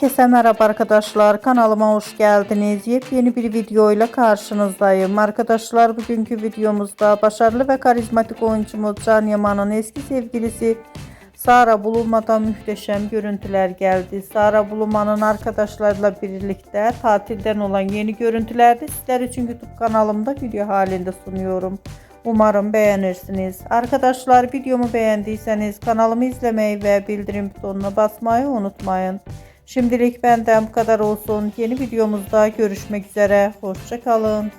Herkese merhaba arkadaşlar, kanalıma hoş geldiniz. Yepyeni bir video ile karşınızdayım arkadaşlar. Bugünkü videomuzda başarılı ve karizmatik oyuncumuz Can Yaman'ın eski sevgilisi Sara Bulunmadan muhteşem görüntüler geldi. Sara Bulunman'ın arkadaşlarla birlikte tatilden olan yeni görüntüleri sizler için YouTube kanalımda video halinde sunuyorum. Umarım beğenirsiniz. Arkadaşlar, videomu beğendiyseniz kanalımı izlemeyi ve bildirim butonuna basmayı unutmayın. Şimdilik benden bu kadar olsun. Yeni videomuzda görüşmek üzere. Hoşça kalın.